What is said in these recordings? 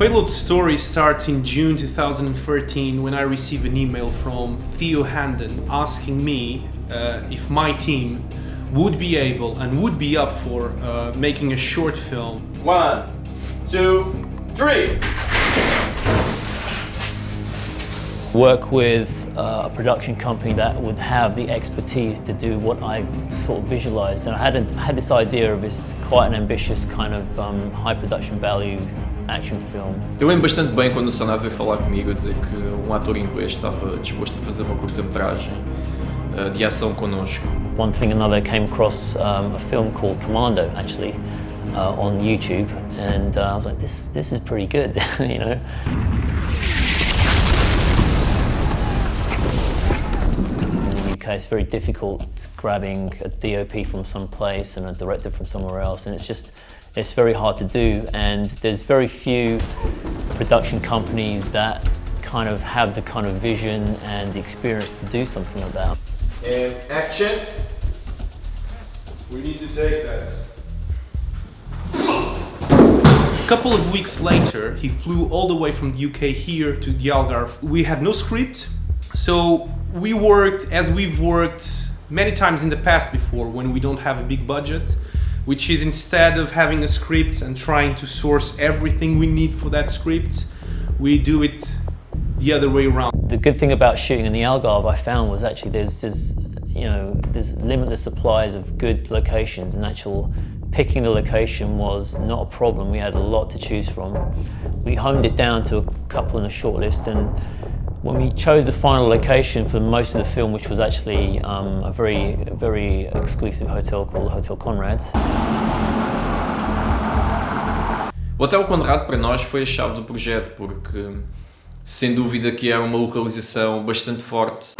Payload's story starts in June 2013 when I receive an email from Theo Handen asking me if my team would be able and would be up for making a short film. 1, 2, 3! Work with a production company that would have the expertise to do what I sort of visualized, and I had this idea of this quite an ambitious kind of high production value action film. Eu lembro bastante bem quando o Sonat veio falar comigo a dizer que um ator inglês estava disposto a fazer uma curta-metragem de ação connosco. One thing another, came across a film called Commando actually on YouTube, and I was like, this is pretty good, you know. It's very difficult grabbing a DOP from some place and a director from somewhere else, and it's very hard to do, and there's very few production companies that kind of have the kind of vision and the experience to do something like that. And action. We need to take that. A couple of weeks later, he flew all the way from the UK here to the Algarve. We had no script, so we worked as we've worked many times in the past before when we don't have a big budget, which is instead of having a script and trying to source everything we need for that script, we do it the other way around. The good thing about shooting in the Algarve, I found, was actually there's limitless supplies of good locations, and picking the location was not a problem. We had a lot to choose from. We honed it down to a couple in a short list, and when we chose the final location for most of the film, which was actually a very exclusive hotel called Hotel Conrad. O Hotel Conrad para nós foi a chave do projeto, porque sem dúvida que era uma localização bastante forte.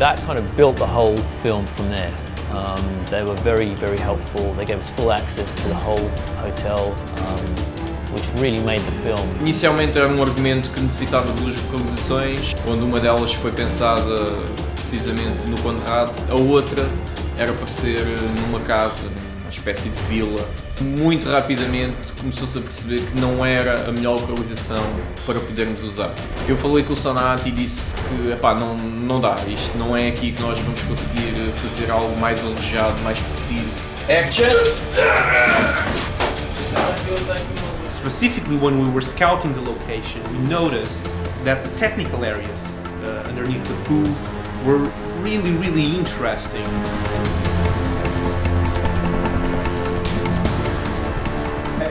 That kind of built the whole film from there. They were very helpful. They gave us full access to the whole hotel, which really made the film. Inicialmente era um argumento que necessitava de duas localizações, onde uma delas foi pensada precisamente no Conrad, a outra era para ser numa casa, uma espécie de vila. Muito rapidamente começou-se a perceber que não era a melhor localização para podermos usar. Eu falei com o Sonat e disse que não dá, isto não é aqui que nós vamos conseguir fazer algo mais alojado, mais preciso. Action! Specifically when we were scouting the location, we noticed that the technical areas underneath the pool were really interesting.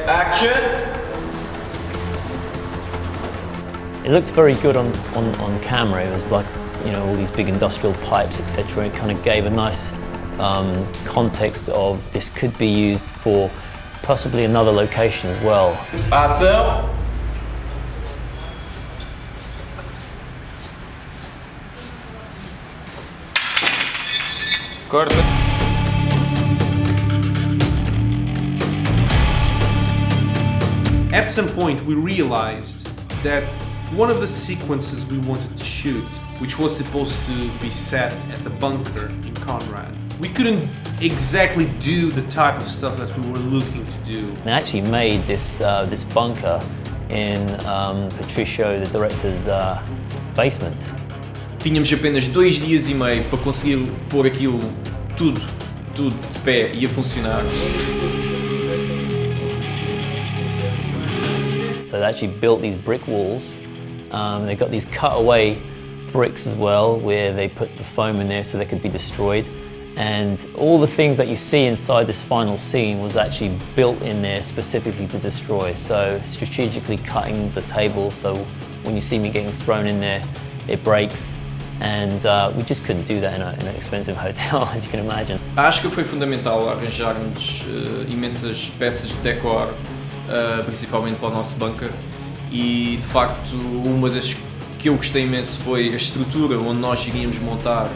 Action! It looked very good on camera. It was like, you know, all these big industrial pipes, etc. It kind of gave a nice context of this could be used for possibly another location as well. Ação! Corta! At some point we realized that one of the sequences we wanted to shoot, which was supposed to be set at the bunker in Conrad, we couldn't exactly do the type of stuff that we were looking to do. They actually made this bunker in Patrício, the director's basement. Tínhamos apenas 2 dias e meio para conseguir pôr aquilo tudo de pé e a funcionar. So they actually built these brick walls. They got these cutaway bricks as well, where they put the foam in there so they could be destroyed. And all the things that you see inside this final scene was actually built in there specifically to destroy. So strategically cutting the table, so when you see me getting thrown in there, it breaks. And we just couldn't do that in an expensive hotel, as you can imagine. Acho que foi fundamental arranjarmos imensas peças de decor, principalmente para o nosso bunker, e de facto uma das que eu gostei imenso foi a estrutura onde nós iríamos montar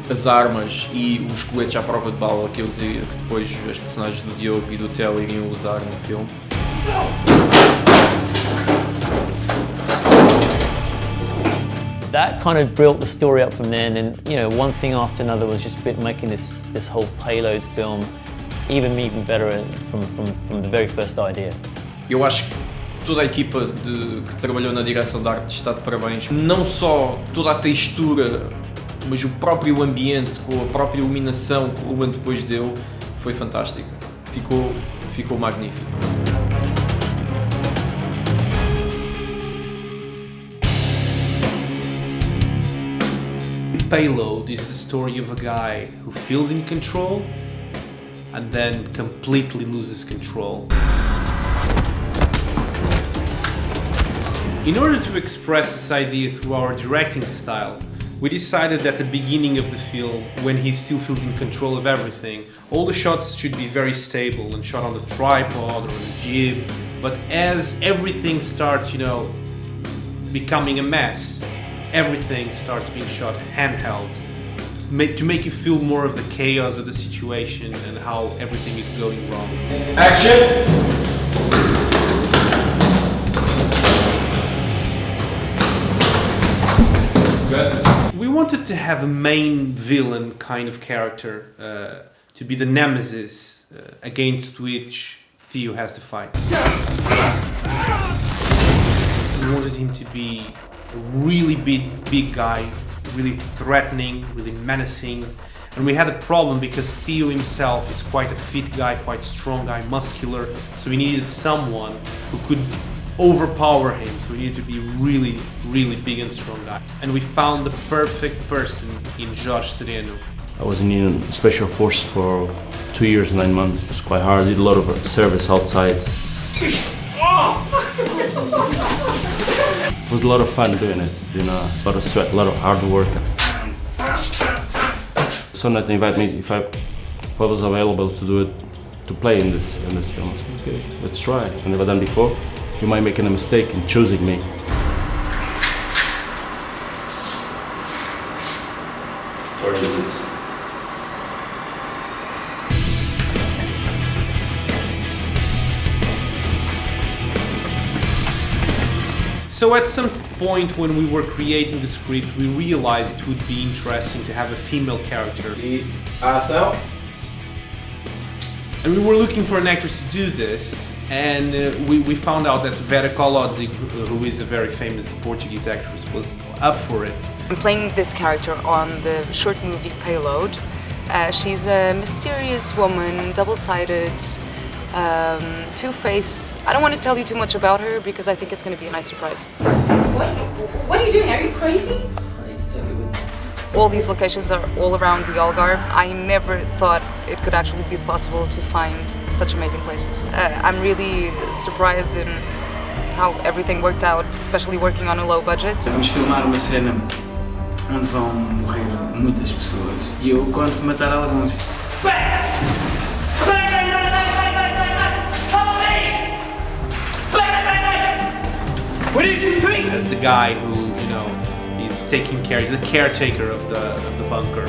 as armas e os coletes à prova de bala que depois as personagens do Diogo e do Theo iriam usar no filme. that kind of built the story up from there, and then, you know, one thing after another was just making this whole Payload film even better from the very first idea. Eu acho que toda a equipa que trabalhou na direção de arte está de parabéns. Não só toda a textura, mas o próprio ambiente, com a própria iluminação que o Rúben depois deu, foi fantástico. Ficou magnífico. Payload is the story of a guy who feels in control and then completely loses control. In order to express this idea through our directing style, we decided at the beginning of the film, when he still feels in control of everything, all the shots should be very stable and shot on the tripod or on a jib, but as everything starts, you know, becoming a mess, everything starts being shot handheld to make you feel more of the chaos of the situation and how everything is going wrong. Action! We wanted to have a main villain kind of character to be the nemesis against which Theo has to fight. We wanted him to be a really big guy, really threatening, really menacing. And we had a problem because Theo himself is quite a fit guy, quite strong guy, muscular. So we needed someone who could overpower him. So we needed to be really big and strong guy. And we found the perfect person in Jorge Sereno. I was in special force for 2 years and 9 months. It was quite hard. I did a lot of service outside. It was a lot of fun doing it, you know, a lot of sweat, a lot of hard work. Sonat invited me if I was available to do it, to play in this film. I said, okay, let's try. I've never done before. You might make a mistake in choosing me. So at some point when we were creating the script, we realized it would be interesting to have a female character. Ação. And we were looking for an actress to do this, and we found out that Vera Kolodzig, who is a very famous Portuguese actress, was up for it. I'm playing this character on the short movie Payload. She's a mysterious woman, double-sided, two-faced. I don't want to tell you too much about her because I think it's going to be a nice surprise. What are you doing? Are you crazy? All these locations are all around the Algarve. I never thought it could actually be possible to find such amazing places. I'm really surprised in how everything worked out, especially working on a low budget. Vamos filmar uma cena onde vão morrer muitas pessoas e eu conto matar alguns. What did you think? As the guy who, you know, is taking care, he's the caretaker of the bunker.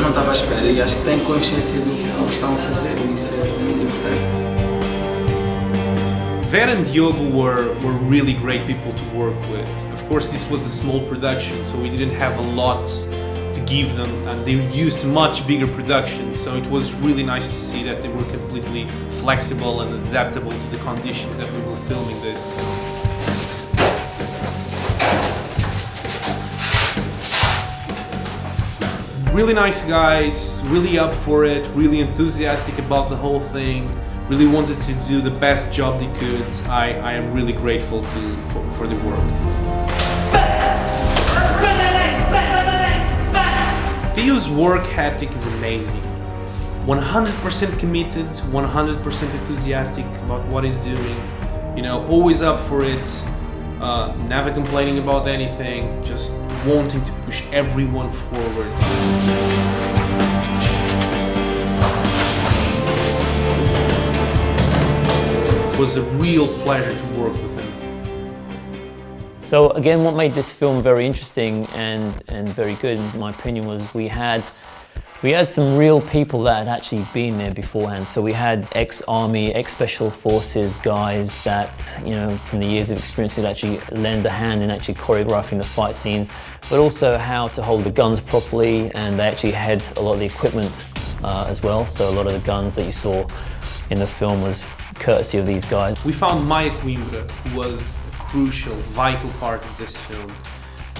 Não estava à espera e acho que tenho consciência do que estão a fazer e isso é muito importante. Vera and Diogo were really great people to work with. Of course, this was a small production, so we didn't have a lot to give them, and they used much bigger productions, so it was really nice to see that they were completely flexible and adaptable to the conditions that we were filming this. Really nice guys, really up for it, really enthusiastic about the whole thing, really wanted to do the best job they could. I am really grateful for the work. Theo's work ethic is amazing. 100% committed, 100% enthusiastic about what he's doing. You know, always up for it, never complaining about anything, just wanting to push everyone forward. It was a real pleasure to work with him. So again, what made this film very interesting and very good, in my opinion, was we had we had some real people that had actually been there beforehand. So we had ex-army, ex-special forces guys that, you know, from the years of experience could actually lend a hand in actually choreographing the fight scenes, but also how to hold the guns properly, and they actually had a lot of the equipment as well. So a lot of the guns that you saw in the film was courtesy of these guys. We found Maya Coimbra, who was a crucial, vital part of this film.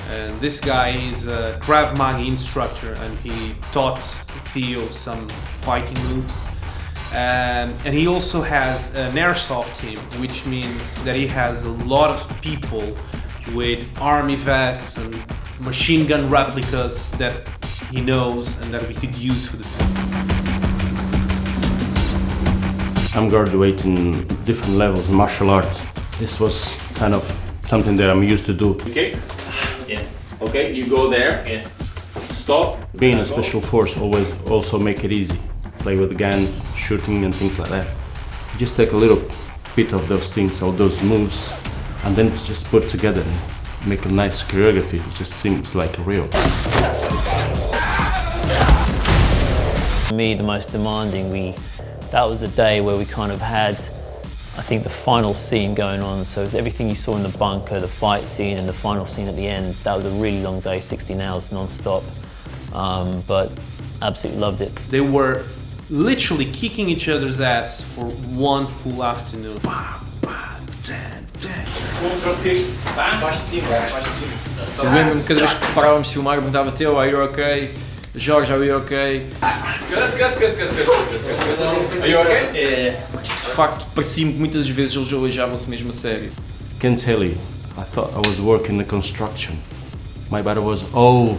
And this guy is a Krav Maga instructor, and he taught Theo some fighting moves. And he also has an airsoft team, which means that he has a lot of people with army vests and machine gun replicas that he knows and that we could use for the film. I'm graduating different levels in martial arts. This was kind of something that I'm used to do. Okay? Yeah. Okay, you go there. Yeah. Stop. Being a special force always also make it easy. Play with guns, shooting and things like that. You just take a little bit of those things, all those moves, and then just put together and make a nice choreography. It just seems like real. For me, the most demanding, that was the day where we kind of had, I think, the final scene going on. So it was everything you saw in the bunker, the fight scene and the final scene at the end. That was a really long day, 16 hours non-stop, but absolutely loved it. They were literally kicking each other's ass for one full afternoon. Eu lembro-me cada vez que parávamos de filmar, eu perguntava: Theo, are you okay? Jorge, are you okay? Are you okay? Yeah. De facto, parecia-me que muitas vezes eles alejavam-se mesmo a sério. I can tell you, I thought I was working the construction. My body was all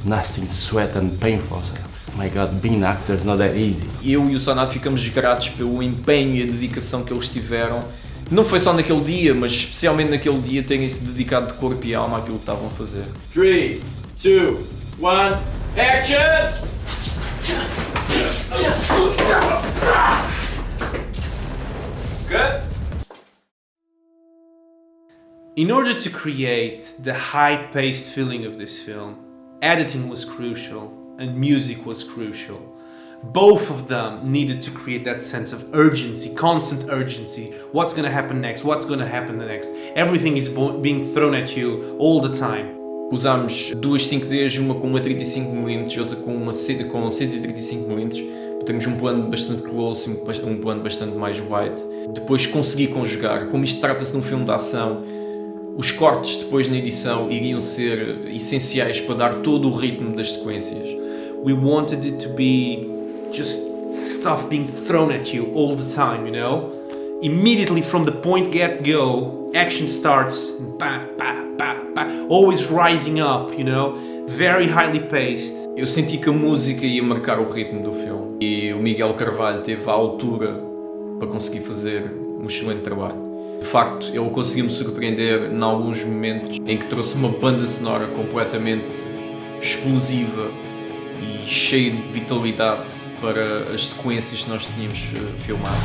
nasty, sweat and painful. I said, oh my God, being an actor is not that easy. Eu e o Sonat ficamos gratos pelo empenho e a dedicação que eles tiveram. Não foi só naquele dia, mas especialmente naquele dia terem-se dedicado de corpo e alma àquilo que estavam a fazer. 3, 2, 1, action! Good. In order to create the high-paced feeling of this film, editing was crucial and music was crucial. Both of them needed to create that sense of urgency, constant urgency. What's going to happen next? What's going to happen next? Everything is being thrown at you all the time. Usámos duas 5Ds, uma com uma 35mm e outra com 135mm, para termos um plano bastante close e um plano bastante mais wide. Depois consegui conjugar, como isto trata-se de um filme de ação, os cortes depois na edição iriam ser essenciais para dar todo o ritmo das sequências. We wanted it to be just stuff being thrown at you all the time, you know? Immediately from the point get-go, action starts, bah, bah, bah, bah, always rising up, you know? Very highly paced. Eu senti que a música ia marcar o ritmo do filme e o Miguel Carvalho teve a altura para conseguir fazer um excelente trabalho. De facto, ele conseguiu-me surpreender em alguns momentos em que trouxe uma banda sonora completamente explosiva e cheia de vitalidade para as sequências que nós tínhamos filmado.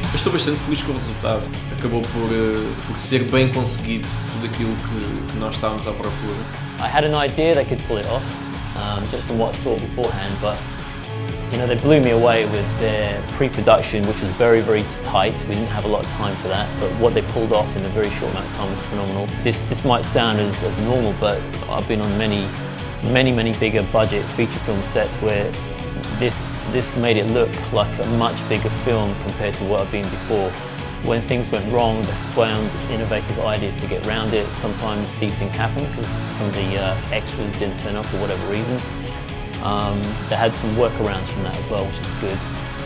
Eu estou bastante feliz com o resultado. Acabou por ser bem conseguido tudo aquilo que nós estávamos à procura. I had an idea they could pull it off, just from what I saw beforehand, but you know, they blew me away with their pre-production, which was very, very tight. We didn't have a lot of time for that, but what they pulled off in a very short amount of time was phenomenal. This might sound as normal, but I've been on many bigger budget feature film sets where this made it look like a much bigger film compared to what I've been before. When things went wrong, they found innovative ideas to get around it. Sometimes these things happen because some of the extras didn't turn up for whatever reason. They had some workarounds from that as well, which is good.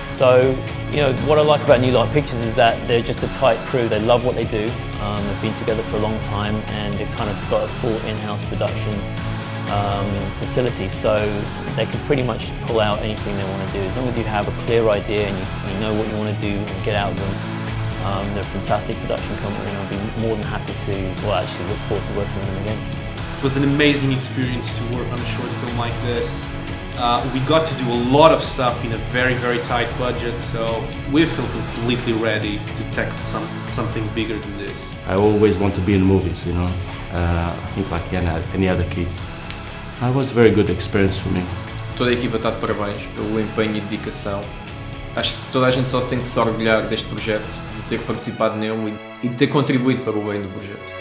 So, you know, what I like about NewLightPictures is that they're just a tight crew. They love what they do. They've been together for a long time, and they've kind of got a full in-house production facility, so they can pretty much pull out anything they want to do as long as you have a clear idea and you know what you want to do and get out of them. They're a fantastic production company, and I'll be more than happy to, well, actually look forward to working with them again. It was an amazing experience to work on a short film like this. We got to do a lot of stuff in a very, very tight budget, so we feel completely ready to tackle something bigger than this. I always want to be in movies, you know. I think like any other kids. It was a very good experience for me. Toda a equipa está de parabéns pelo empenho e dedicação. Acho que toda a gente só tem que se orgulhar deste projeto, de ter participado nele e de ter contribuído para o bem do projeto.